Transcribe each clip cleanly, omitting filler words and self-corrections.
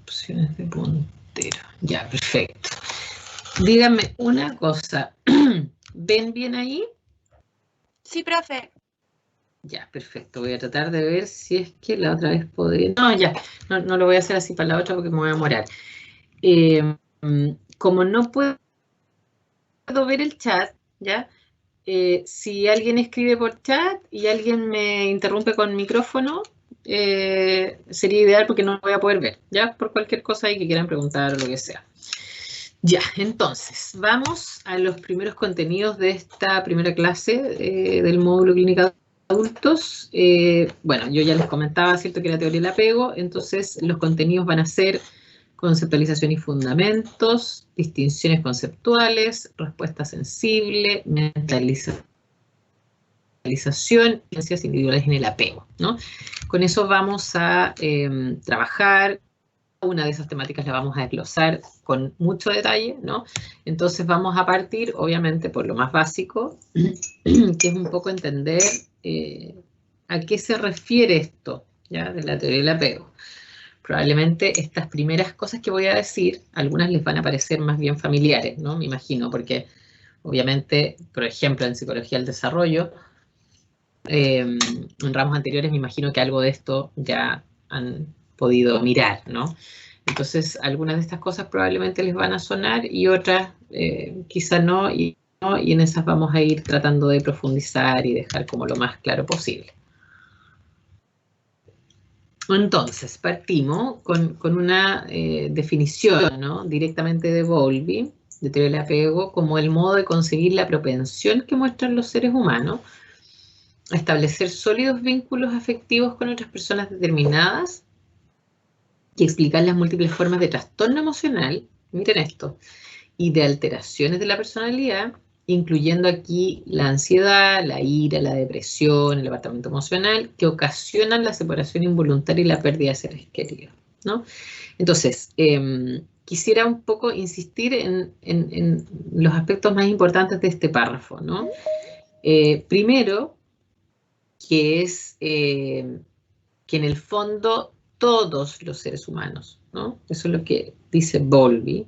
Opciones de puntero. Ya, perfecto. Díganme una cosa. ¿Ven bien ahí? Sí, profe. Ya, perfecto. Voy a tratar de ver si es que la otra vez podría... No, ya. No lo voy a hacer así para la otra porque me voy a demorar. Como no puedo ver el chat, ¿ya? Si alguien escribe por chat y alguien me interrumpe con micrófono, sería ideal porque no lo voy a poder ver, ¿ya? Por cualquier cosa ahí que quieran preguntar o lo que sea. Ya, entonces, vamos a los primeros contenidos de esta primera clase del módulo clínica de adultos. Bueno, yo ya les comentaba, ¿cierto?, que la teoría del apego, entonces los contenidos van a ser conceptualización y fundamentos, distinciones conceptuales, respuesta sensible, mentalización, ciencias individuales en el apego, ¿no? Con eso vamos a trabajar. Una de esas temáticas la vamos a desglosar con mucho detalle, ¿no? Entonces vamos a partir, obviamente, por lo más básico, que es un poco entender a qué se refiere esto, ¿ya?, de la teoría del apego. Probablemente estas primeras cosas que voy a decir, algunas les van a parecer más bien familiares, ¿no? Me imagino, porque obviamente, por ejemplo, en psicología del desarrollo, en ramos anteriores me imagino que algo de esto ya han podido mirar, ¿no? Entonces, algunas de estas cosas probablemente les van a sonar y otras quizá no, y en esas vamos a ir tratando de profundizar y dejar como lo más claro posible. Entonces, partimos con una definición, ¿no?, directamente de Bowlby, de teoría del apego, como el modo de conseguir la propensión que muestran los seres humanos a establecer sólidos vínculos afectivos con otras personas determinadas y explicar las múltiples formas de trastorno emocional, miren esto, y de alteraciones de la personalidad, incluyendo aquí la ansiedad, la ira, la depresión, el apartamiento emocional, que ocasionan la separación involuntaria y la pérdida de seres queridos, ¿no? Entonces, quisiera un poco insistir en los aspectos más importantes de este párrafo, ¿no? Primero, que es que en el fondo todos los seres humanos, ¿no?, eso es lo que dice Bowlby,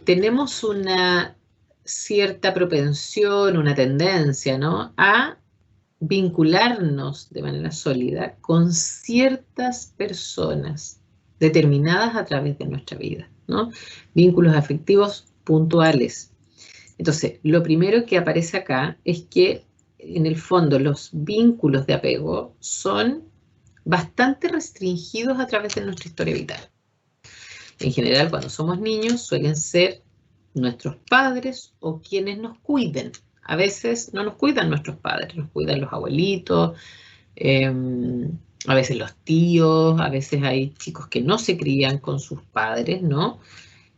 tenemos una cierta propensión, una tendencia, ¿no?, a vincularnos de manera sólida con ciertas personas determinadas a través de nuestra vida, ¿no? Vínculos afectivos puntuales. Entonces, lo primero que aparece acá es que, en el fondo, los vínculos de apego son bastante restringidos a través de nuestra historia vital. En general, cuando somos niños, suelen ser nuestros padres o quienes nos cuiden. A veces no nos cuidan nuestros padres, nos cuidan los abuelitos, a veces los tíos, a veces hay chicos que no se crían con sus padres, ¿no?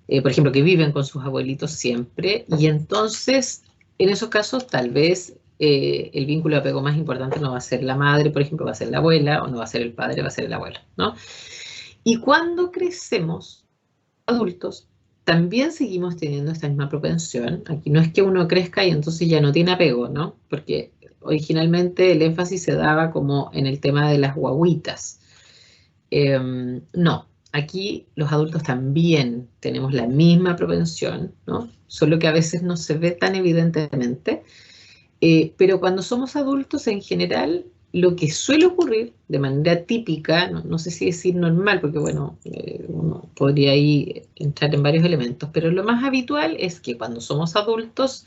Por ejemplo, que viven con sus abuelitos siempre, y entonces, en esos casos, tal vez el vínculo de apego más importante no va a ser la madre, por ejemplo, va a ser la abuela, o no va a ser el padre, va a ser el abuelo, ¿no? Y cuando crecemos, adultos, también seguimos teniendo esta misma propensión. Aquí no es que uno crezca y entonces ya no tiene apego, ¿no? Porque originalmente el énfasis se daba como en el tema de las guaguitas. No, aquí los adultos también tenemos la misma propensión, ¿no? Solo que a veces no se ve tan evidentemente. Pero cuando somos adultos, en general, lo que suele ocurrir de manera típica, no sé si decir normal, porque bueno, uno podría ahí entrar en varios elementos, pero lo más habitual es que cuando somos adultos,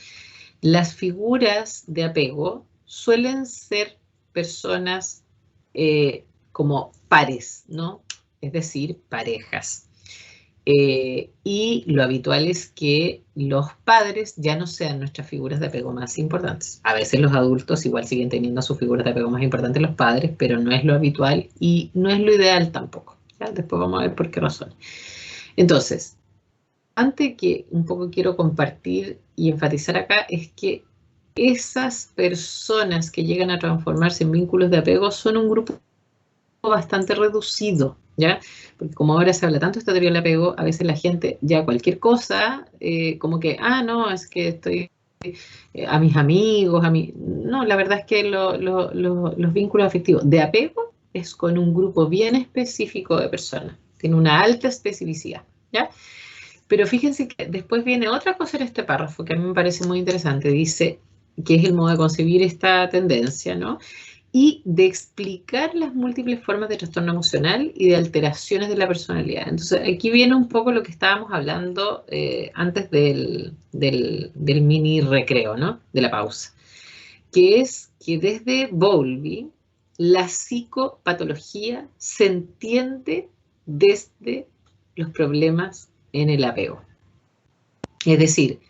las figuras de apego suelen ser personas como pares, ¿no? Es decir, parejas. Y lo habitual es que los padres ya no sean nuestras figuras de apego más importantes. A veces los adultos igual siguen teniendo sus figuras de apego más importantes los padres, pero no es lo habitual y no es lo ideal tampoco, ¿ya? Después vamos a ver por qué razón. Entonces, antes que un poco quiero compartir y enfatizar acá es que esas personas que llegan a transformarse en vínculos de apego son un grupo bastante reducido, ¿ya? Porque como ahora se habla tanto de esta teoría del apego, a veces la gente ya cualquier cosa, como que, no, es que estoy a mis amigos, No, la verdad es que los vínculos afectivos de apego es con un grupo bien específico de personas, tiene una alta especificidad, ¿ya? Pero fíjense que después viene otra cosa en este párrafo que a mí me parece muy interesante. Dice que es el modo de concebir esta tendencia, ¿no? Y de explicar las múltiples formas de trastorno emocional y de alteraciones de la personalidad. Entonces, aquí viene un poco lo que estábamos hablando antes del mini recreo, ¿no? De la pausa. Que es que desde Bowlby la psicopatología se entiende desde los problemas en el apego. Es decir,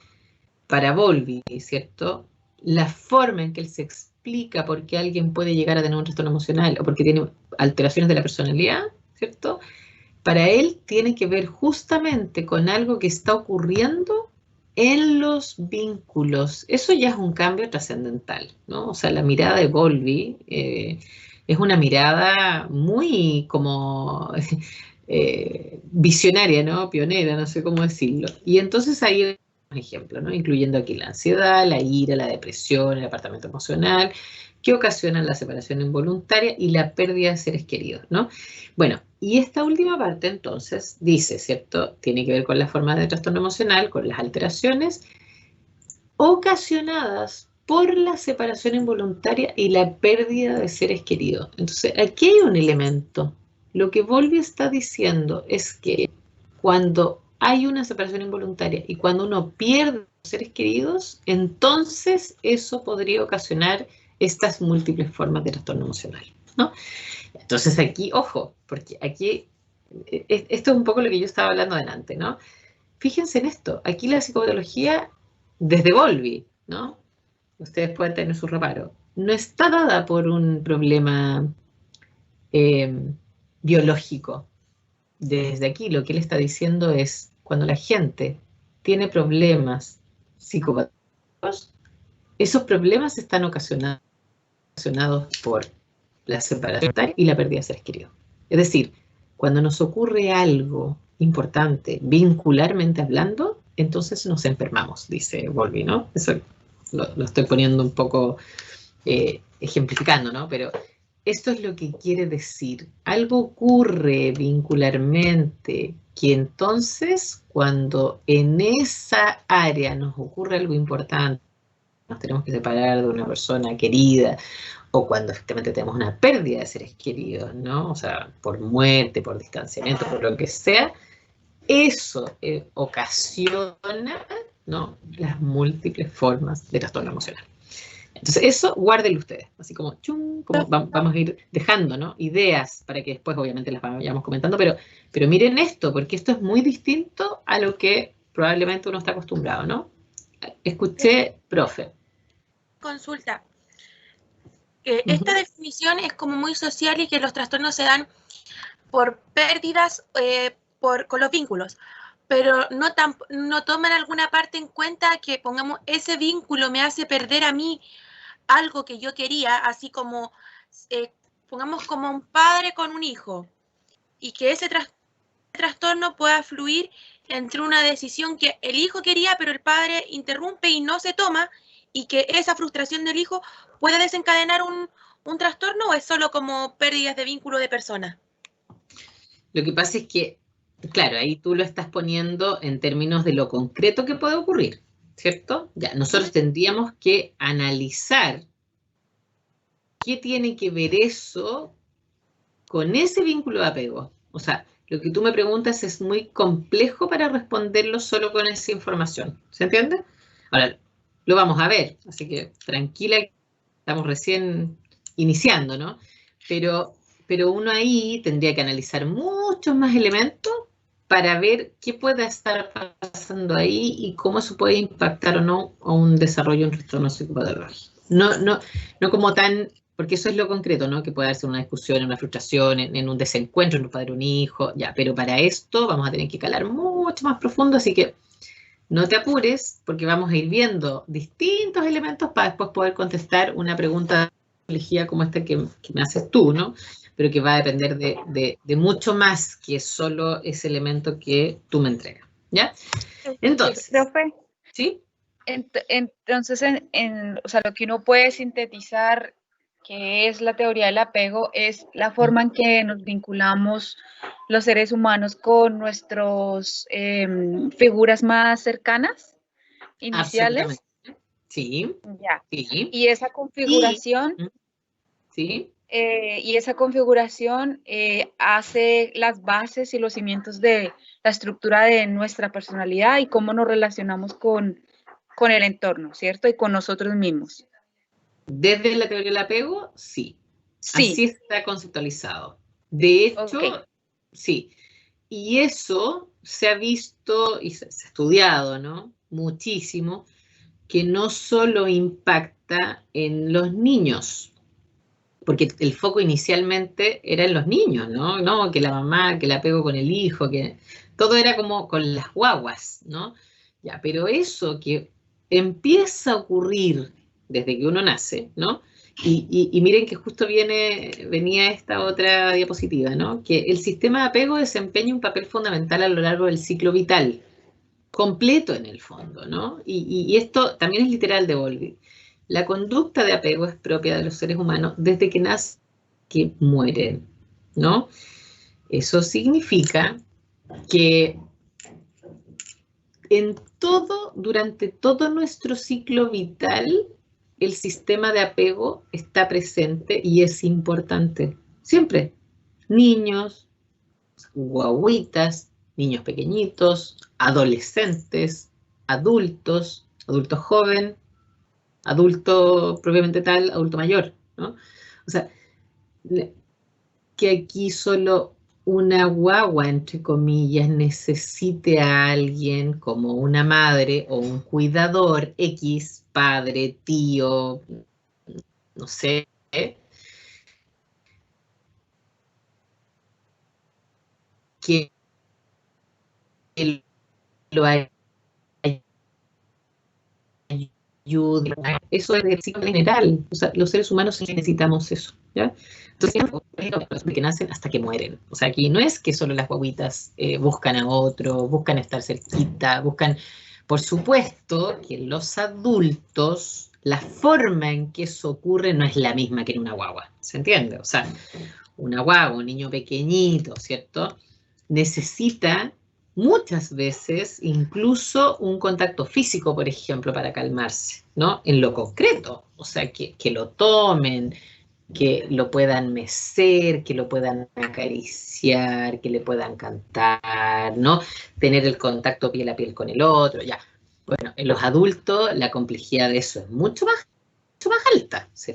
para Bowlby, ¿cierto? La forma en que él se explica por qué alguien puede llegar a tener un trastorno emocional o porque tiene alteraciones de la personalidad, ¿cierto? Para él tiene que ver justamente con algo que está ocurriendo en los vínculos. Eso ya es un cambio trascendental, ¿no? O sea, la mirada de Bowlby es una mirada muy como visionaria, ¿no? Pionera, no sé cómo decirlo. Y entonces ahí ejemplo, ¿no? Incluyendo aquí la ansiedad, la ira, la depresión, el apartamiento emocional, que ocasionan la separación involuntaria y la pérdida de seres queridos, ¿no? Bueno, y esta última parte entonces dice, ¿cierto? Tiene que ver con la forma de trastorno emocional, con las alteraciones ocasionadas por la separación involuntaria y la pérdida de seres queridos. Entonces, aquí hay un elemento. Lo que Bowlby está diciendo es que cuando hay una separación involuntaria y cuando uno pierde seres queridos, entonces eso podría ocasionar estas múltiples formas de trastorno emocional, ¿no? Entonces aquí, ojo, porque aquí, esto es un poco lo que yo estaba hablando adelante, ¿no? Fíjense en esto, aquí la psicopatología, desde Bowlby, ¿no? Ustedes pueden tener su reparo, no está dada por un problema eh, biológico. Desde aquí lo que él está diciendo es, cuando la gente tiene problemas psicopatológicos, esos problemas están ocasionados por la separación y la pérdida de seres queridos. Es decir, cuando nos ocurre algo importante, vincularmente hablando, entonces nos enfermamos, dice Bowlby, ¿no? Eso lo estoy poniendo un poco ejemplificando, ¿no? Pero esto es lo que quiere decir. Algo ocurre vincularmente que entonces cuando en esa área nos ocurre algo importante, nos tenemos que separar de una persona querida o cuando efectivamente tenemos una pérdida de seres queridos, ¿no? O sea, por muerte, por distanciamiento, por lo que sea, eso ocasiona, ¿no? Las múltiples formas de trastorno emocional. Entonces, eso guárdenlo ustedes, así como, chum, como vamos a ir dejando, ¿no? Ideas para que después obviamente las vayamos comentando, pero miren esto, porque esto es muy distinto a lo que probablemente uno está acostumbrado, ¿no? Escuché, profe. Consulta. Esta definición es como muy social y que los trastornos se dan por pérdidas con los vínculos, pero no toman alguna parte en cuenta que, pongamos, ese vínculo me hace perder a mí algo que yo quería, así como, pongamos, como un padre con un hijo, y que ese trastorno pueda fluir entre una decisión que el hijo quería, pero el padre interrumpe y no se toma, y que esa frustración del hijo puede desencadenar un trastorno, o es solo como pérdidas de vínculo de personas. Lo que pasa es que, claro, ahí tú lo estás poniendo en términos de lo concreto que puede ocurrir, ¿cierto? Ya, nosotros tendríamos que analizar qué tiene que ver eso con ese vínculo de apego. O sea, lo que tú me preguntas es muy complejo para responderlo solo con esa información. ¿Se entiende? Ahora, lo vamos a ver, así que tranquila, estamos recién iniciando, ¿no? Pero uno ahí tendría que analizar muchos más elementos para ver qué puede estar pasando ahí y cómo eso puede impactar o no a un desarrollo de un trastorno psicopatológico. No como tan, porque eso es lo concreto, ¿no? Que puede darse una discusión, una frustración, en un desencuentro entre un padre y un hijo, ya, pero para esto vamos a tener que calar mucho más profundo, así que no te apures, porque vamos a ir viendo distintos elementos para después poder contestar una pregunta elegida como esta que me haces tú, ¿no? Pero que va a depender de mucho más que solo ese elemento que tú me entregas, ¿ya? Entonces, profe, ¿sí? entonces, o sea, lo que uno puede sintetizar que es la teoría del apego, es la forma en que nos vinculamos los seres humanos con nuestras figuras más cercanas, iniciales. Absolutamente. Sí, Ya. sí. Y esa configuración, sí. Y esa configuración hace las bases y los cimientos de la estructura de nuestra personalidad y cómo nos relacionamos con el entorno, ¿cierto? Y con nosotros mismos. Desde la teoría del apego, sí. Sí. Así está conceptualizado. De hecho, Okay. sí. Y eso se ha visto y se ha estudiado, ¿no? Muchísimo, que no solo impacta en los niños, porque el foco inicialmente era en los niños, ¿no? No, que la mamá, que el apego con el hijo, que todo era como con las guaguas, ¿no? Ya, pero eso que empieza a ocurrir desde que uno nace, ¿no? Y miren que justo venía esta otra diapositiva, ¿no? Que el sistema de apego desempeña un papel fundamental a lo largo del ciclo vital, completo en el fondo, ¿no? Y esto también es literal de Bowlby. La conducta de apego es propia de los seres humanos desde que nacen, que mueren, ¿no? Eso significa que durante todo nuestro ciclo vital, el sistema de apego está presente y es importante. Siempre. Niños, guaguitas, niños pequeñitos, adolescentes, adultos, adulto joven, adulto propiamente tal, adulto mayor, ¿no? O sea, que aquí solo una guagua, entre comillas, necesite a alguien como una madre o un cuidador X, padre, tío, no sé, que lo ayude. Eso es del ciclo general. O sea, los seres humanos necesitamos eso, ¿ya? Entonces, que nacen hasta que mueren. O sea, aquí no es que solo las guaguitas buscan a otro, buscan estar cerquita, buscan... Por supuesto que los adultos, la forma en que eso ocurre no es la misma que en una guagua, ¿se entiende? O sea, una guagua, un niño pequeñito, ¿cierto? Necesita muchas veces incluso un contacto físico, por ejemplo, para calmarse, ¿no? En lo concreto, o sea, que lo tomen, que lo puedan mecer, que lo puedan acariciar, que le puedan cantar, ¿no? Tener el contacto piel a piel con el otro, ya. Bueno, en los adultos la complejidad de eso es mucho más alta, se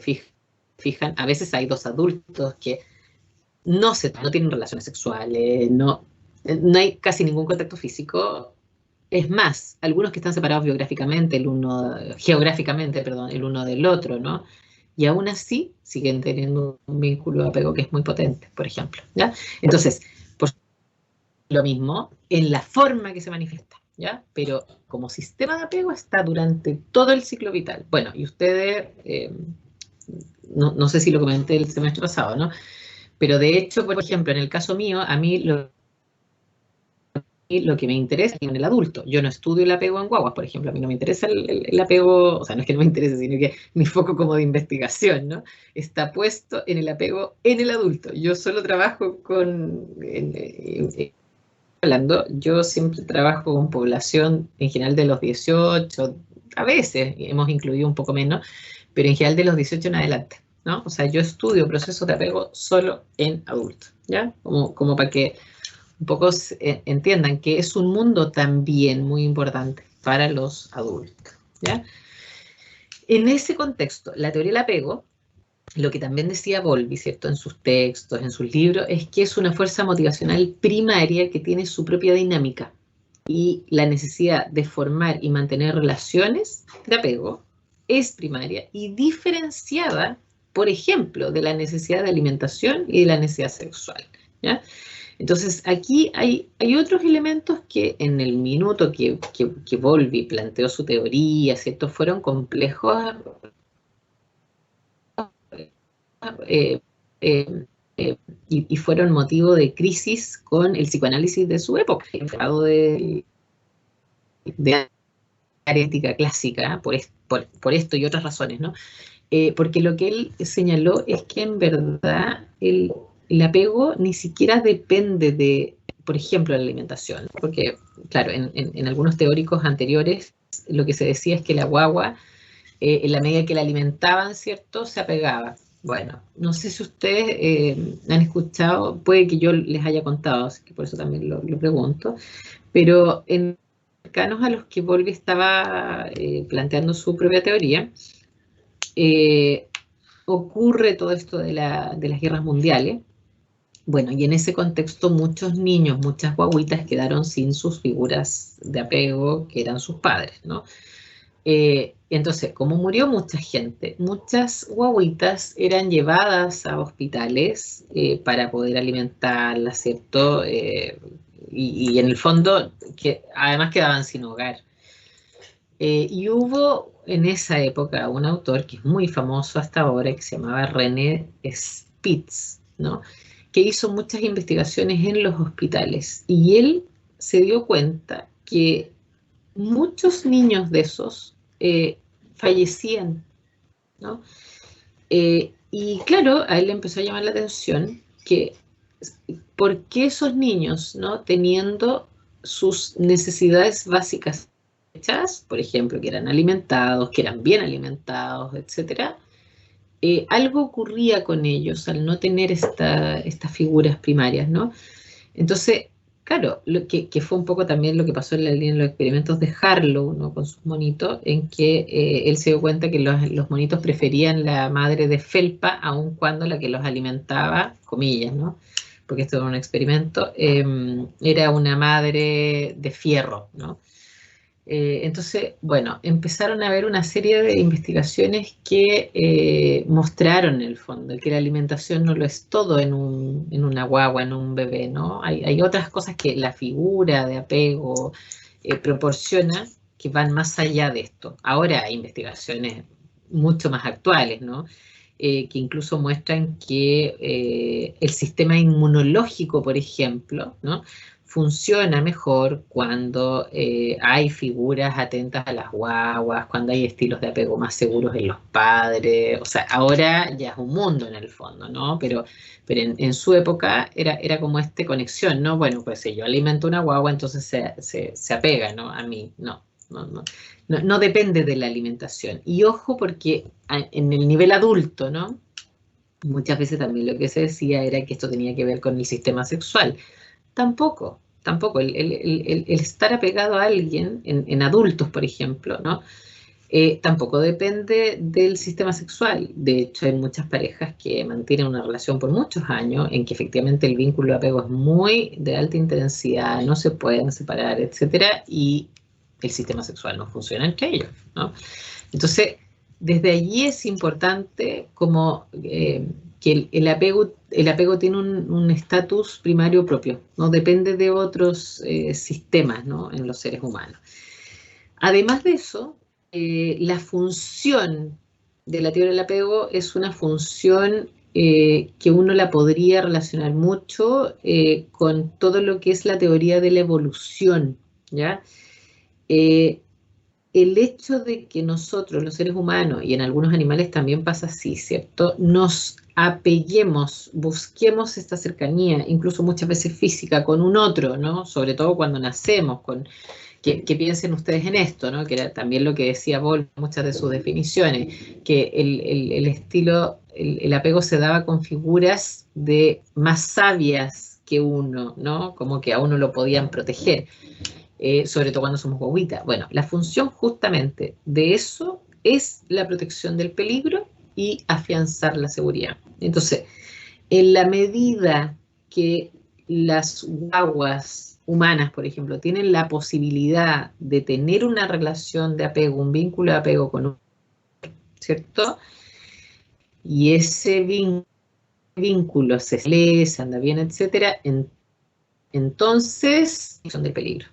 fijan. A veces hay dos adultos que no tienen relaciones sexuales, no hay casi ningún contacto físico. Es más, algunos que están separados geográficamente, perdón, el uno del otro, ¿no? Y aún así siguen teniendo un vínculo de apego que es muy potente, por ejemplo, ¿ya? Entonces, por lo mismo, en la forma que se manifiesta, ¿ya? Pero como sistema de apego está durante todo el ciclo vital. Bueno, y ustedes, no sé si lo comenté el semestre pasado, ¿no? Pero de hecho, por ejemplo, en el caso mío, a mí lo que me interesa es en el adulto. Yo no estudio el apego en guaguas, por ejemplo. A mí no me interesa el apego, o sea, no es que no me interese, sino que mi foco como de investigación, ¿no? Está puesto en el apego en el adulto. Yo solo trabajo hablando, yo siempre trabajo con población en general de los 18, a veces hemos incluido un poco menos, pero en general de los 18 en adelante, ¿no? O sea, yo estudio procesos de apego solo en adultos, ¿ya? Como para que un poco entiendan que es un mundo también muy importante para los adultos, ¿ya? En ese contexto, la teoría del apego, lo que también decía Bowlby, ¿cierto? En sus textos, en sus libros, es que es una fuerza motivacional primaria que tiene su propia dinámica y la necesidad de formar y mantener relaciones de apego es primaria y diferenciada, por ejemplo, de la necesidad de alimentación y de la necesidad sexual, ¿ya? Entonces, aquí hay otros elementos que en el minuto que Bowlby planteó su teoría, ¿cierto? Fueron complejos eh, eh, y fueron motivo de crisis con el psicoanálisis de su época, el grado de ética clásica, por esto y otras razones, ¿no? porque lo que él señaló es que en verdad el apego ni siquiera depende de, por ejemplo, la alimentación, porque, claro, en algunos teóricos anteriores lo que se decía es que la guagua, en la medida que la alimentaban, ¿cierto?, se apegaba. Bueno, no sé si ustedes han escuchado, puede que yo les haya contado, así que por eso también lo pregunto, pero en cercanos a los que Bowlby estaba planteando su propia teoría, ocurre todo esto de las guerras mundiales. Bueno, y en ese contexto muchos niños, muchas guaguitas quedaron sin sus figuras de apego, que eran sus padres, ¿no? Entonces, como murió mucha gente, muchas guaguitas eran llevadas a hospitales para poder alimentarlas, ¿cierto? Y en el fondo, que además quedaban sin hogar. Y hubo en esa época un autor que es muy famoso hasta ahora, que se llamaba René Spitz, ¿no?, que hizo muchas investigaciones en los hospitales. Y él se dio cuenta que muchos niños de esos fallecían, ¿no? Y claro, a él le empezó a llamar la atención que por qué esos niños, ¿no?, teniendo sus necesidades básicas hechas, por ejemplo, que eran alimentados, que eran bien alimentados, etcétera, algo ocurría con ellos al no tener estas figuras primarias, ¿no? Entonces, claro, lo que fue un poco también lo que pasó en los experimentos de Harlow, ¿no?, con sus monitos, en que él se dio cuenta que los monitos preferían la madre de felpa, aun cuando la que los alimentaba, comillas, ¿no?, porque esto era un experimento, era una madre de fierro, ¿no? Entonces, bueno, empezaron a haber una serie de investigaciones que mostraron en el fondo que la alimentación no lo es todo en una guagua, en un bebé, ¿no? Hay otras cosas que la figura de apego proporciona que van más allá de esto. Ahora hay investigaciones mucho más actuales, ¿no?, que incluso muestran que el sistema inmunológico, por ejemplo, ¿no?, funciona mejor cuando hay figuras atentas a las guaguas, cuando hay estilos de apego más seguros en los padres. O sea, ahora ya es un mundo en el fondo, ¿no? Pero en su época era como esta conexión, ¿no? Bueno, pues si yo alimento una guagua, entonces se apega, ¿no?, a mí. No depende de la alimentación. Y ojo, porque en el nivel adulto, ¿no?, muchas veces también lo que se decía era que esto tenía que ver con el sistema sexual. Tampoco. El estar apegado a alguien, en adultos, por ejemplo, ¿no?, tampoco depende del sistema sexual. De hecho, hay muchas parejas que mantienen una relación por muchos años en que efectivamente el vínculo de apego es muy de alta intensidad, no se pueden separar, etcétera, y el sistema sexual no funciona entre ellos, ¿no? Entonces, desde allí es importante como que el apego tiene un estatus primario propio, no depende de otros sistemas, ¿no?, en los seres humanos. Además de eso, la función de la teoría del apego es una función que uno la podría relacionar mucho con todo lo que es la teoría de la evolución, ¿ya? El hecho de que nosotros, los seres humanos, y en algunos animales también pasa así, ¿cierto?, nos apeguemos, busquemos esta cercanía, incluso muchas veces física, con un otro, ¿no?, sobre todo cuando nacemos, que piensen ustedes en esto, ¿no?, que era también lo que decía Bowlby en muchas de sus definiciones, que el apego se daba con figuras más sabias que uno, ¿no?, como que a uno lo podían proteger. Sobre todo cuando somos guaguitas. Bueno, la función justamente de eso es la protección del peligro y afianzar la seguridad. Entonces, en la medida que las guaguas humanas, por ejemplo, tienen la posibilidad de tener una relación de apego, un vínculo de apego con otro, ¿cierto?, y ese vínculo se establece, anda bien, etcétera, entonces son del peligro.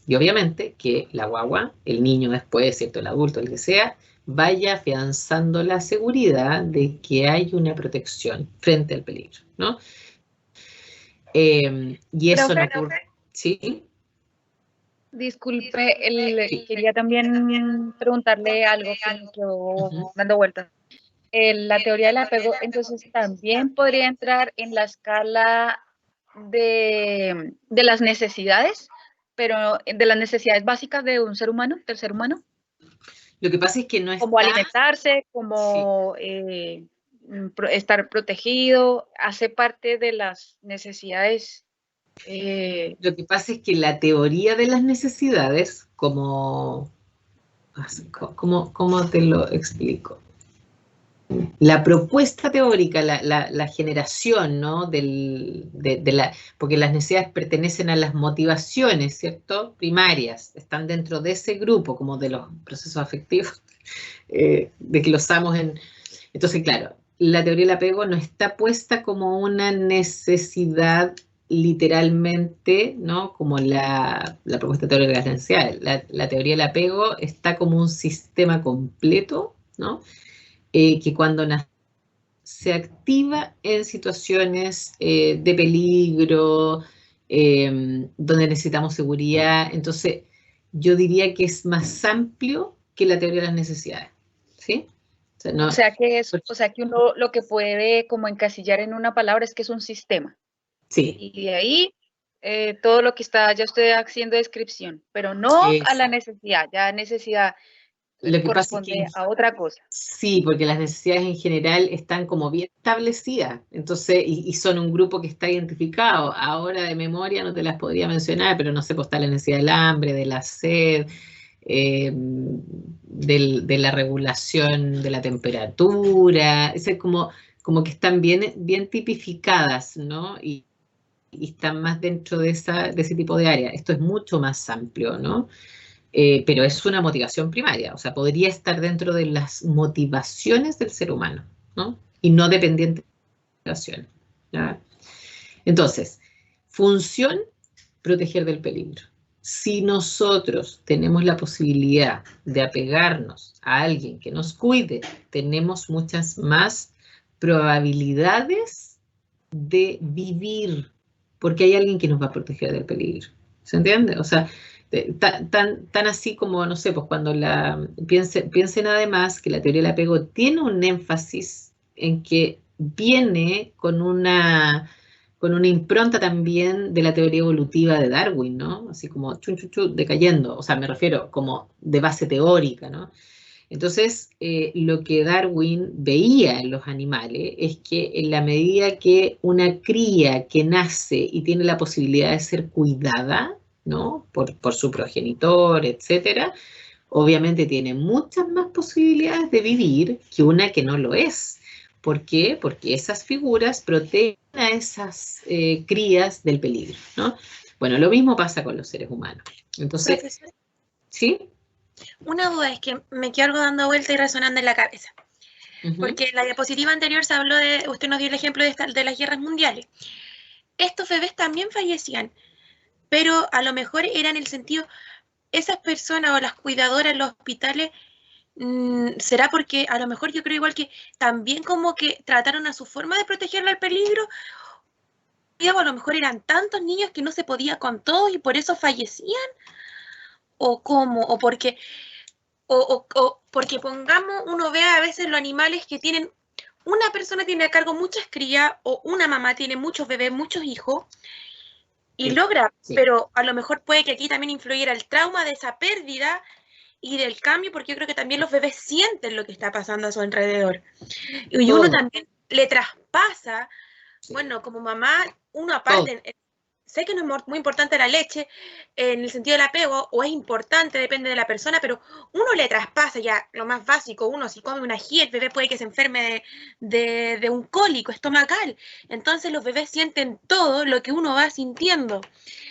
Y obviamente que la guagua, el niño después, ¿cierto?, el adulto, el que sea, vaya afianzando la seguridad de que hay una protección frente al peligro, ¿no? Y eso no ocurre. ¿Sí? Disculpe, quería también preguntarle algo que me quedó dando vueltas. la teoría del apego, entonces también podría entrar en la escala de las necesidades, pero de las necesidades básicas de un ser humano, del ser humano. Lo que pasa es que no está... Como alimentarse, como sí. Estar protegido, hace parte de las necesidades. Lo que pasa es que la teoría de las necesidades, ¿cómo te lo explico? La propuesta teórica, la generación, ¿no? Porque las necesidades pertenecen a las motivaciones, ¿cierto? Primarias, están dentro de ese grupo, como de los procesos afectivos, de que los amos en... Entonces, claro, la teoría del apego no está puesta como una necesidad literalmente, ¿no? Como la propuesta teórica de las necesidades. La teoría del apego está como un sistema completo, ¿no? Que cuando se activa en situaciones de peligro, donde necesitamos seguridad. Entonces, yo diría que es más amplio que la teoría de las necesidades, ¿sí? O sea que uno lo que puede como encasillar en una palabra es que es un sistema. Sí. Y de ahí todo lo que está, ya estoy haciendo descripción, pero no a la necesidad, ya necesidad lo que corresponde pasa es que, a otra cosa. Sí, porque las necesidades en general están como bien establecidas, entonces, y son un grupo que está identificado. Ahora de memoria no te las podría mencionar, pero no sé, pues está la necesidad del hambre, de la sed, de la regulación de la temperatura, es como que están bien tipificadas, ¿no? Y están más dentro de ese tipo de área. Esto es mucho más amplio, ¿no? Pero es una motivación primaria, o sea, podría estar dentro de las motivaciones del ser humano, ¿no? Y no dependiente de motivaciones, ¿ya? Entonces, función, proteger del peligro. Si nosotros tenemos la posibilidad de apegarnos a alguien que nos cuide, tenemos muchas más probabilidades de vivir, porque hay alguien que nos va a proteger del peligro. ¿Se entiende? O sea, tan así como, no sé, pues cuando piensen además que la teoría del apego tiene un énfasis en que viene con una impronta también de la teoría evolutiva de Darwin, ¿no? Así como decayendo, o sea, me refiero como de base teórica, ¿no? Entonces, lo que Darwin veía en los animales es que en la medida que una cría que nace y tiene la posibilidad de ser cuidada, ¿no? Por su progenitor, etcétera, obviamente tiene muchas más posibilidades de vivir que una que no lo es. ¿Por qué? Porque esas figuras protegen a esas crías del peligro, ¿no? Bueno, lo mismo pasa con los seres humanos. Entonces, profesor, ¿sí? Una duda es que me quedo algo dando vuelta y resonando en la cabeza. Porque en la diapositiva anterior se habló usted nos dio el ejemplo de las guerras mundiales. Estos bebés también fallecían, pero a lo mejor era en el sentido, esas personas o las cuidadoras en los hospitales, será porque a lo mejor yo creo igual que también como que trataron a su forma de protegerlo al peligro, o a lo mejor eran tantos niños que no se podía con todos y por eso fallecían, o cómo, o porque pongamos, uno ve a veces los animales que tienen, una persona tiene a cargo muchas crías o una mamá tiene muchos bebés, muchos hijos y logra, pero a lo mejor puede que aquí también influyera el trauma de esa pérdida y del cambio, porque yo creo que también los bebés sienten lo que está pasando a su alrededor. Y uno también le traspasa, bueno, como mamá, uno aparte, sé que no es muy importante la leche en el sentido del apego, o es importante, depende de la persona, pero uno le traspasa ya lo más básico. Uno si come un ají, el bebé puede que se enferme de un cólico estomacal. Entonces los bebés sienten todo lo que uno va sintiendo.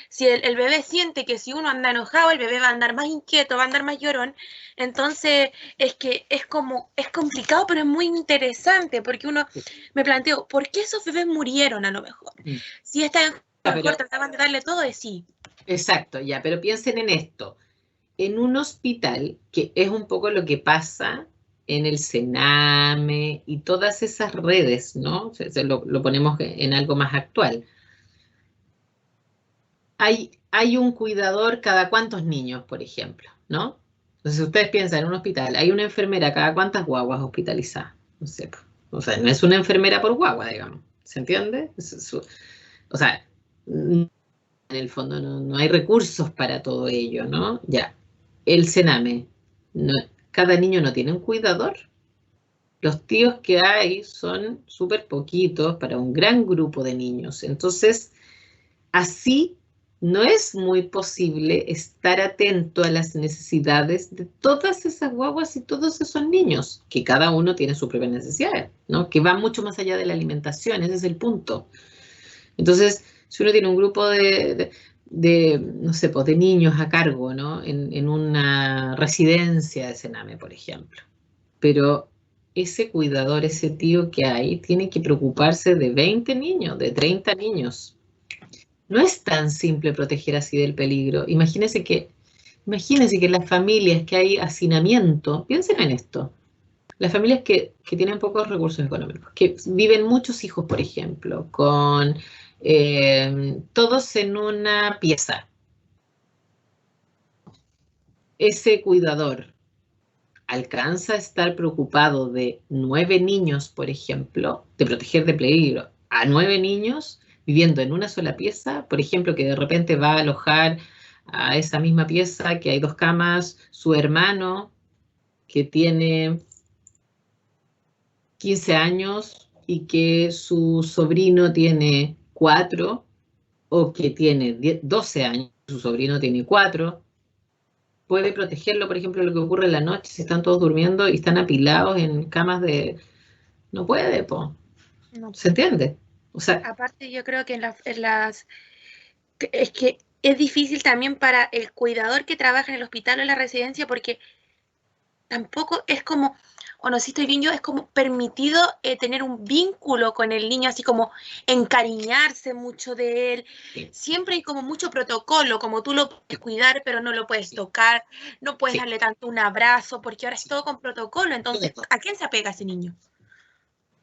Si el bebé siente que si uno anda enojado, el bebé va a andar más inquieto, va a andar más llorón. Entonces es que es complicado, pero es muy interesante, porque uno me planteo, ¿por qué esos bebés murieron a lo mejor? Si esta a lo mejor trataban de darle todo de sí. Exacto, ya, pero piensen en esto. En un hospital, que es un poco lo que pasa en el Sename y todas esas redes, ¿no? Lo ponemos en algo más actual. Hay un cuidador cada cuántos niños, por ejemplo, ¿no? Entonces, ustedes piensan en un hospital, hay una enfermera cada cuántas guaguas hospitalizadas, no sé, o sea, no es una enfermera por guagua, digamos, ¿se entiende? O sea, en el fondo no hay recursos para todo ello, ¿no? Ya, el Sename, cada niño no tiene un cuidador. Los tíos que hay son súper poquitos para un gran grupo de niños. Entonces, así no es muy posible estar atento a las necesidades de todas esas guaguas y todos esos niños, que cada uno tiene sus propias necesidades, ¿no? Que van mucho más allá de la alimentación, ese es el punto. Entonces, si uno tiene un grupo no sé, pues de niños a cargo, ¿no? En una residencia de Sename, por ejemplo. Pero ese cuidador, ese tío que hay, tiene que preocuparse de 20 niños, de 30 niños. No es tan simple proteger así del peligro. Imagínense que las familias que hay hacinamiento, piensen en esto, las familias que tienen pocos recursos económicos, que viven muchos hijos, por ejemplo, con todos en una pieza. Ese cuidador alcanza a estar preocupado de 9 niños, por ejemplo, de proteger de peligro a 9 niños viviendo en una sola pieza, por ejemplo, que de repente va a alojar a esa misma pieza, que hay 2 camas, su hermano, que tiene 15 años y que su sobrino tiene 4, o que tiene 12 años, su sobrino tiene 4, puede protegerlo, por ejemplo, lo que ocurre en la noche, si están todos durmiendo y están apilados en camas de... No puede, po. No. ¿Se entiende? O sea, Aparte, yo creo que es que es difícil también para el cuidador que trabaja en el hospital o en la residencia, porque tampoco es como, o no sé si estoy bien yo, es como permitido tener un vínculo con el niño, así como encariñarse mucho de él. sí, Siempre hay como mucho protocolo, como tú lo puedes cuidar, pero no lo puedes sí, tocar, no puedes sí, darle tanto un abrazo, porque ahora es sí. todo con protocolo. Entonces, Todo. ¿a quién se apega ese niño?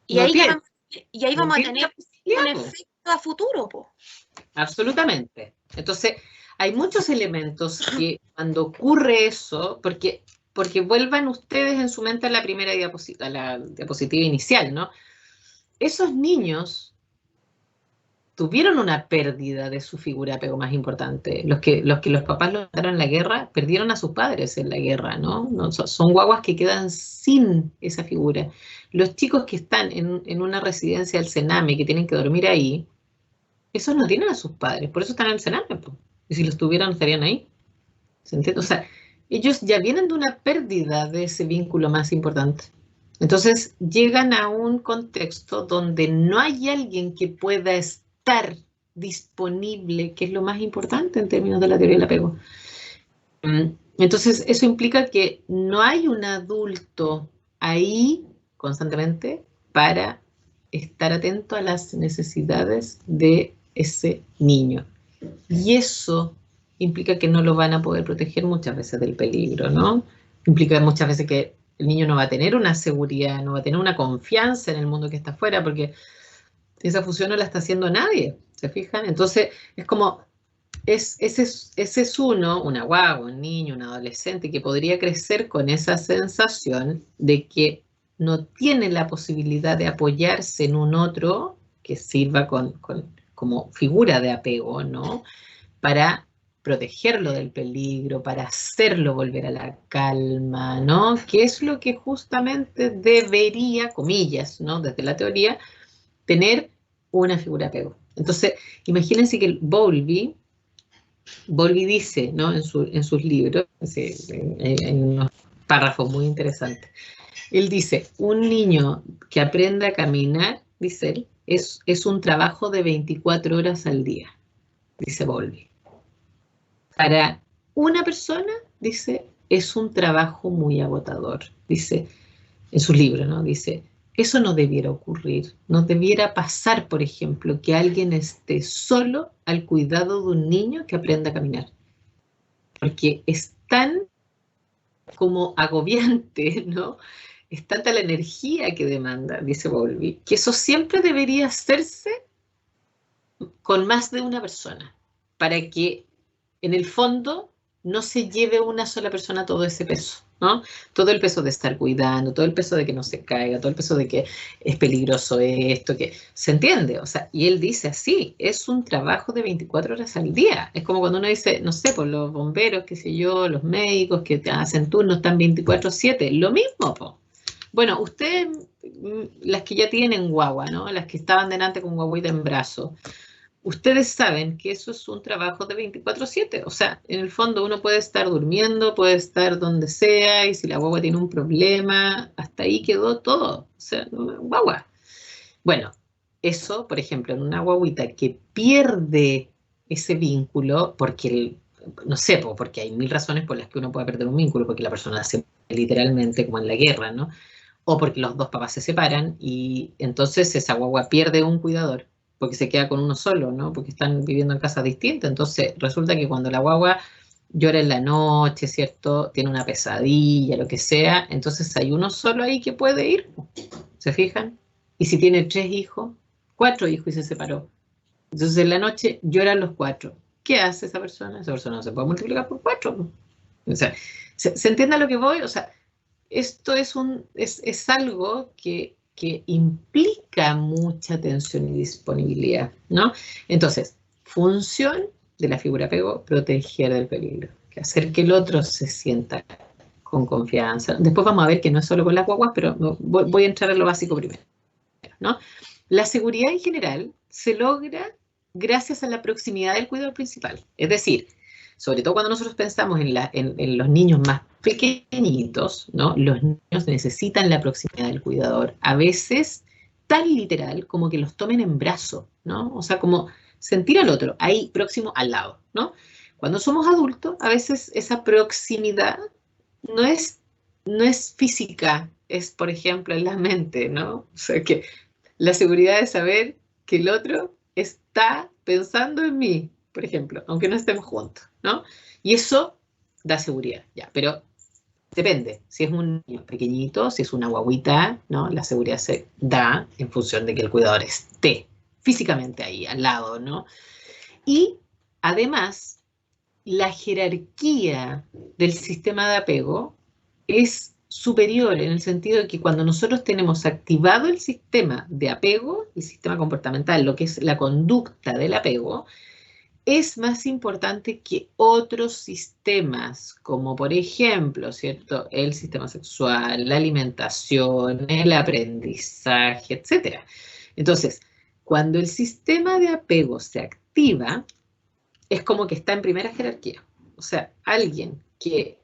Y No ahí ya tiene, vamos, y ahí no vamos a tiene la tener un posibilidad, po. efecto a futuro, po. Absolutamente. Entonces, hay muchos elementos que cuando ocurre eso, porque vuelvan ustedes en su mente a la primera diapositiva, a la diapositiva inicial, ¿no? Esos niños tuvieron una pérdida de su figura de apego más importante. Los papás los mataron en la guerra, perdieron a sus padres en la guerra, ¿no? Son guaguas que quedan sin esa figura. Los chicos que están en una residencia del Sename, que tienen que dormir ahí, esos no tienen a sus padres, por eso están en el Sename, po. Y si los tuvieran, estarían ahí. ¿Se entiende? O sea, ellos ya vienen de una pérdida de ese vínculo más importante. Entonces llegan a un contexto donde no hay alguien que pueda estar disponible, que es lo más importante en términos de la teoría del apego. Entonces eso implica que no hay un adulto ahí constantemente para estar atento a las necesidades de ese niño. Y eso implica que no lo van a poder proteger muchas veces del peligro, ¿no? Implica muchas veces que el niño no va a tener una seguridad, no va a tener una confianza en el mundo que está afuera, porque esa fusión no la está haciendo nadie, ¿se fijan? Entonces, es como, ese es una guagua, un niño, un adolescente que podría crecer con esa sensación de que no tiene la posibilidad de apoyarse en un otro que sirva como figura de apego, ¿no? Para protegerlo del peligro, para hacerlo volver a la calma, ¿no? Que es lo que justamente debería, comillas, ¿no? Desde la teoría, tener una figura de apego. Entonces, imagínense que Bowlby dice, ¿no? En sus libros, en unos párrafos muy interesantes, él dice, un niño que aprenda a caminar, dice él, es un trabajo de 24 horas al día, dice Bowlby. Para una persona, dice, es un trabajo muy agotador, dice en su libro, ¿no? Dice, eso no debiera ocurrir, no debiera pasar, por ejemplo, que alguien esté solo al cuidado de un niño que aprenda a caminar, porque es tan como agobiante, ¿no? Es tanta la energía que demanda, dice Bowlby, que eso siempre debería hacerse con más de una persona, para que en el fondo no se lleve una sola persona todo ese peso. ¿no? Todo el peso de estar cuidando, todo el peso de que no se caiga, todo el peso de que es peligroso esto, que se entiende, o sea, y él dice así, es un trabajo de 24 horas al día. Es como cuando uno dice, no sé, por los bomberos, qué sé yo, los médicos que te hacen turnos están 24/7, lo mismo, po. Bueno, ustedes, las que ya tienen guagua, ¿no? Las que estaban delante con guaguita en brazo, ustedes saben que eso es un trabajo de 24/7. O sea, en el fondo uno puede estar durmiendo, puede estar donde sea, y si la guagua tiene un problema, hasta ahí quedó todo. O sea, guagua. Bueno, eso, por ejemplo, en una guaguita que pierde ese vínculo, porque no sé, porque hay mil razones por las que uno puede perder un vínculo, porque la persona se literalmente como en la guerra, ¿no? O porque los dos papás se separan y entonces esa guagua pierde un cuidador porque se queda con uno solo, ¿no? Porque están viviendo en casas distintas. Entonces resulta que cuando la guagua llora en la noche, ¿cierto? Tiene una pesadilla, lo que sea, entonces hay uno solo ahí que puede ir, ¿se fijan? Y si tiene 3 hijos, 4 hijos y se separó. Entonces en la noche lloran los 4. ¿Qué hace esa persona? Esa persona no se puede multiplicar por 4. O sea, ¿se entiende a lo que voy? O sea, esto es algo que implica mucha atención y disponibilidad, ¿no? Entonces, función de la figura apego, proteger del peligro, que hacer que el otro se sienta con confianza. Después vamos a ver que no es solo con las guaguas, pero voy a entrar en lo básico primero, ¿no? La seguridad en general se logra gracias a la proximidad del cuidador principal. Es decir, sobre todo cuando nosotros pensamos en los niños más pequeñitos, ¿no? Los niños necesitan la proximidad del cuidador, a veces tan literal como que los tomen en brazo, ¿no? O sea, como sentir al otro ahí próximo al lado, ¿no? Cuando somos adultos, a veces esa proximidad no es, no es física, es, por ejemplo, en la mente, ¿no? O sea, que la seguridad de saber que el otro está pensando en mí, por ejemplo, aunque no estemos juntos, ¿no? Y eso da seguridad, ya, pero depende, si es un niño pequeñito, si es una guaguita, ¿no? La seguridad se da en función de que el cuidador esté físicamente ahí, al lado, ¿no? Y además, la jerarquía del sistema de apego es superior en el sentido de que cuando nosotros tenemos activado el sistema de apego, el sistema comportamental, lo que es la conducta del apego, es más importante que otros sistemas, como por ejemplo, ¿cierto? El sistema sexual, la alimentación, el aprendizaje, etc. Entonces, cuando el sistema de apego se activa, es como que está en primera jerarquía. O sea, alguien que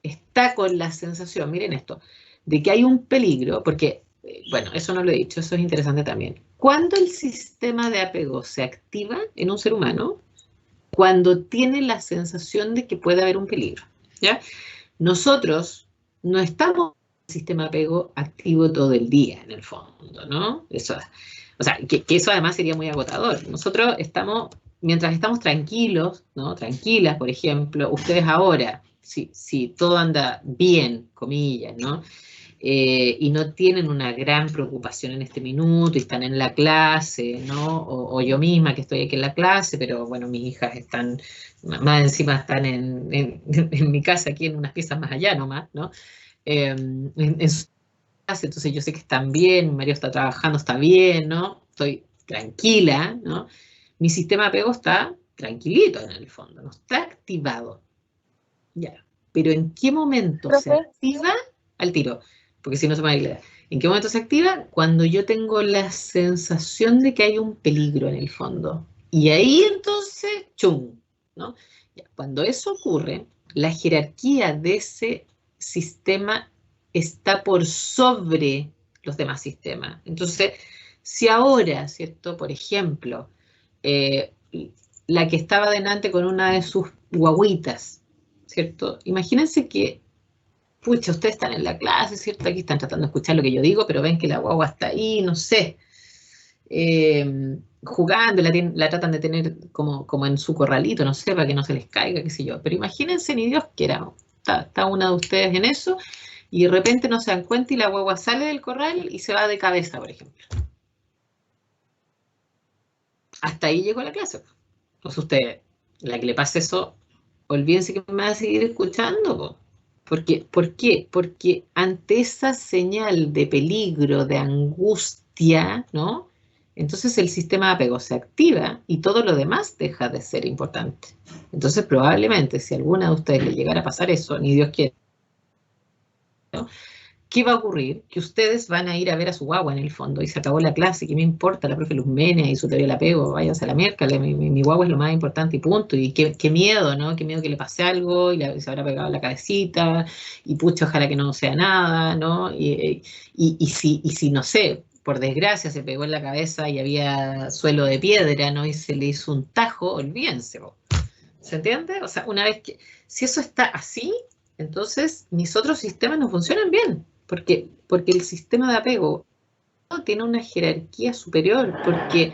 está con la sensación, miren esto, de que hay un peligro, porque, bueno, eso no lo he dicho, eso es interesante también. Cuando el sistema de apego se activa en un ser humano, cuando tiene la sensación de que puede haber un peligro, ¿ya? Nosotros no estamos en el sistema de apego activo todo el día, en el fondo, ¿no? Eso, o sea, que eso además sería muy agotador. Nosotros estamos, mientras estamos tranquilos, ¿no? Tranquilas, por ejemplo, ustedes ahora, si todo anda bien, comillas, ¿no? Y no tienen una gran preocupación en este minuto y están en la clase, ¿no? O yo misma que estoy aquí en la clase, pero bueno, mis hijas están, más encima están en mi casa, aquí en unas piezas más allá nomás, ¿no? En su clase, entonces yo sé que están bien, mi marido está trabajando, está bien, ¿no? Estoy tranquila, ¿no? Mi sistema de apego está tranquilito en el fondo, no está activado. Ya. Pero ¿en qué momento se Profe, activa? Al tiro, porque si no se me va a ir la idea. ¿En qué momento se activa? Cuando yo tengo la sensación de que hay un peligro en el fondo. Y ahí entonces, ¡chum! ¿No? Ya, cuando eso ocurre, la jerarquía de ese sistema está por sobre los demás sistemas. Entonces, si ahora, ¿cierto? Por ejemplo, eh, la que estaba delante con una de sus guaguitas, ¿cierto? Imagínense que, pucha, ustedes están en la clase, ¿cierto? Aquí están tratando de escuchar lo que yo digo, pero ven que la guagua está ahí, no sé, jugando, la tratan de tener como en su corralito, no sé, para que no se les caiga, qué sé yo. Pero imagínense, ni Dios quiera, está una de ustedes en eso, y de repente no se dan cuenta y la guagua sale del corral y se va de cabeza, por ejemplo. Hasta ahí llegó la clase. Entonces usted, la que le pase eso, olvídense que me va a seguir escuchando, po, ¿Por qué? Porque ante esa señal de peligro, de angustia, ¿no? Entonces el sistema de apego se activa y todo lo demás deja de ser importante. Entonces probablemente si a alguna de ustedes le llegara a pasar eso, ni Dios quiere, ¿no? ¿Qué va a ocurrir? Que ustedes van a ir a ver a su guagua en el fondo y se acabó la clase, ¿qué me importa la profe Luz Mena y su teoría del apego? Váyanse a la miércoles, mi guagua es lo más importante y punto. Y qué miedo, ¿no? Qué miedo que le pase algo y se habrá pegado la cabecita y pucha, ojalá que no sea nada, ¿no? Si, no sé, por desgracia se pegó en la cabeza y había suelo de piedra, ¿no? Y se le hizo un tajo, olvídense, ¿no? ¿Se entiende? O sea, una vez que, si eso está así, entonces mis otros sistemas no funcionan bien. Porque el sistema de apego tiene una jerarquía superior, porque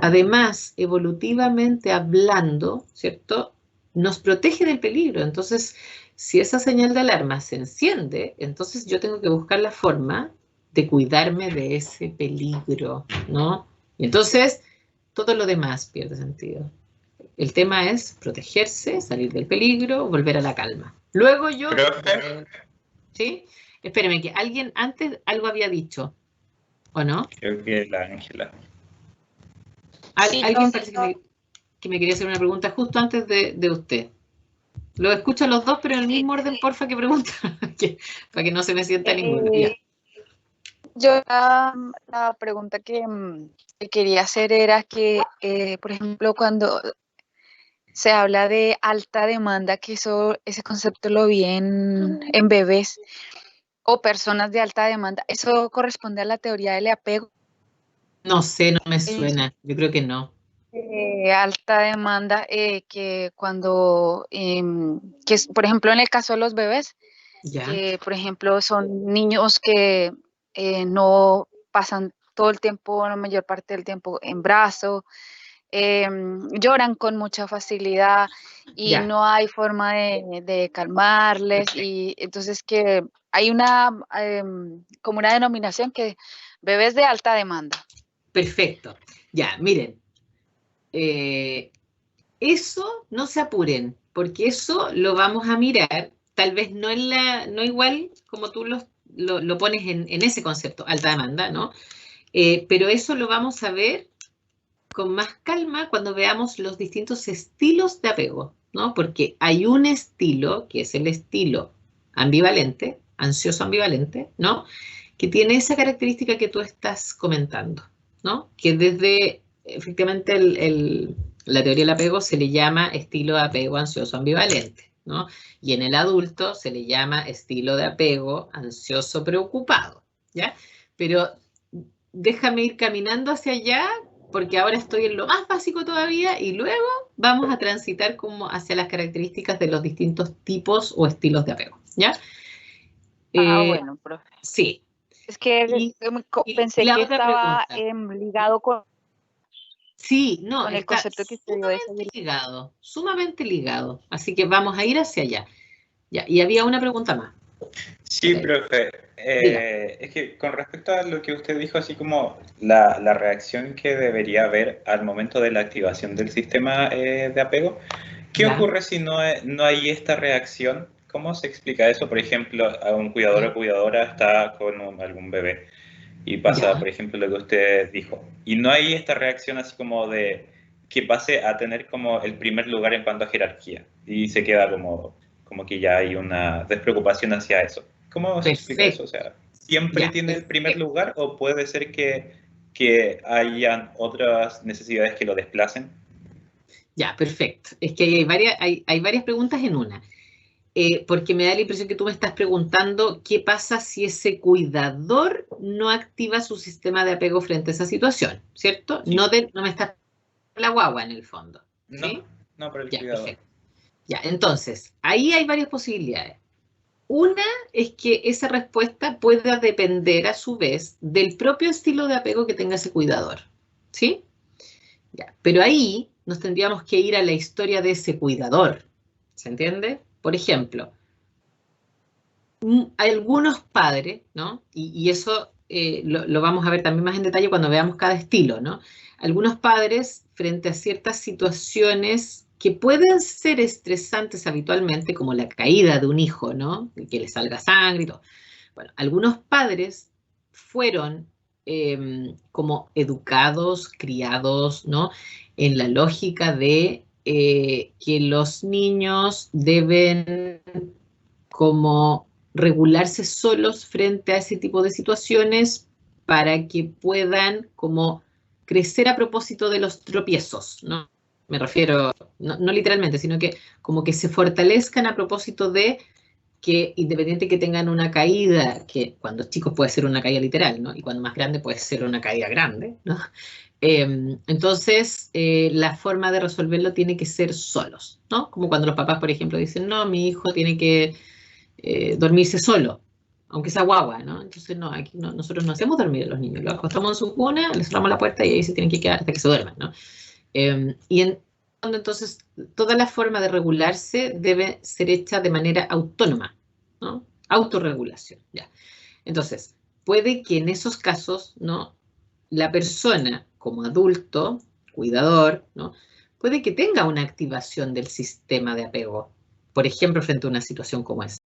además, evolutivamente hablando, ¿cierto? Nos protege del peligro. Entonces, si esa señal de alarma se enciende, entonces yo tengo que buscar la forma de cuidarme de ese peligro, ¿no? Y entonces, todo lo demás pierde sentido. El tema es protegerse, salir del peligro, volver a la calma. Luego yo... Profe, ¿Sí? Espéreme, que alguien antes algo había dicho, ¿o no? creo que la Ángela. Sí, Alguien parece que me quería hacer una pregunta justo antes de usted. Lo escucho a los dos, pero en el mismo orden, porfa, que pregunta, para que no se me sienta ninguno. Ya. Yo la pregunta que quería hacer era que, por ejemplo, cuando se habla de alta demanda, que ese concepto lo vi en bebés o personas de alta demanda, ¿eso corresponde a la teoría del apego? No sé, no me suena, yo creo que no. Alta demanda, que cuando, que es, por ejemplo, en el caso de los bebés, Ya. que por ejemplo son niños que no pasan todo el tiempo, la mayor parte del tiempo en brazo, lloran con mucha facilidad y Ya. no hay forma de calmarles. Perfecto. Y entonces que hay una como una denominación que bebés de alta demanda. Perfecto. Ya, miren. Eso no se apuren, porque eso lo vamos a mirar, tal vez no igual como tú lo pones en ese concepto, alta demanda, ¿no? Pero eso lo vamos a ver con más calma cuando veamos los distintos estilos de apego, ¿no? Porque hay un estilo, que es el estilo ambivalente, ansioso ambivalente, ¿no? Que tiene esa característica que tú estás comentando, ¿no? Que desde, efectivamente, la teoría del apego se le llama estilo de apego ansioso ambivalente, ¿no? Y en el adulto se le llama estilo de apego ansioso preocupado, ¿ya? Pero déjame ir caminando hacia allá porque ahora estoy en lo más básico todavía y luego vamos a transitar como hacia las características de los distintos tipos o estilos de apego, ¿ya? Bueno, profe. Sí. Es que pensé la que otra estaba pregunta. ligado con, Sí, no, con el está concepto que usted dio de sumamente ligado. Así que vamos a ir hacia allá. Ya, y había una pregunta más. Sí, Ok. profe. Es que con respecto a lo que usted dijo, así como la reacción que debería haber al momento de la activación del sistema de apego, ¿qué Ya. ocurre si no hay esta reacción? ¿Cómo se explica eso? Por ejemplo, a un cuidador o cuidadora está con algún bebé y pasa, Ya. por ejemplo, lo que usted dijo, y no hay esta reacción así como de que pase a tener como el primer lugar en cuanto a jerarquía y se queda como que ya hay una despreocupación hacia eso. ¿Cómo se explica eso? O Perfecto. sea, ¿siempre Ya, tiene el primer perfecto. lugar o puede ser que hayan otras necesidades que lo desplacen? Ya, perfecto. Es que hay varias preguntas en una. Porque me da la impresión que tú me estás preguntando qué pasa si ese cuidador no activa su sistema de apego frente a esa situación, ¿cierto? Sí. No me está la guagua en el fondo, ¿sí? No, pero el Ya, cuidador. perfecto. Ya, entonces, ahí hay varias posibilidades. Una es que esa respuesta pueda depender a su vez del propio estilo de apego que tenga ese cuidador, ¿sí? Ya, pero ahí nos tendríamos que ir a la historia de ese cuidador, ¿se entiende? Por ejemplo, algunos padres, ¿no? Y eso lo vamos a ver también más en detalle cuando veamos cada estilo, ¿no? Algunos padres, frente a ciertas situaciones que pueden ser estresantes habitualmente, como la caída de un hijo, ¿no? Que le salga sangre y todo. Bueno, algunos padres fueron como educados, criados, ¿no? En la lógica de que los niños deben como regularse solos frente a ese tipo de situaciones para que puedan como crecer a propósito de los tropiezos, ¿no? Me refiero, no literalmente, sino que como que se fortalezcan a propósito de que independiente que tengan una caída, que cuando chicos puede ser una caída literal, ¿no? Y cuando más grande puede ser una caída grande, ¿no? Entonces, la forma de resolverlo tiene que ser solos, ¿no? Como cuando los papás, por ejemplo, dicen, no, mi hijo tiene que dormirse solo, aunque sea guagua, ¿no? Entonces, no, aquí no, nosotros no hacemos dormir a los niños, los acostamos en su cuna, les cerramos la puerta y ahí se tienen que quedar hasta que se duerman, ¿no? Entonces, toda la forma de regularse debe ser hecha de manera autónoma, ¿no? Autorregulación, ya. Entonces, puede que en esos casos, ¿no? La persona como adulto, cuidador, ¿no? Puede que tenga una activación del sistema de apego, por ejemplo, frente a una situación como esa.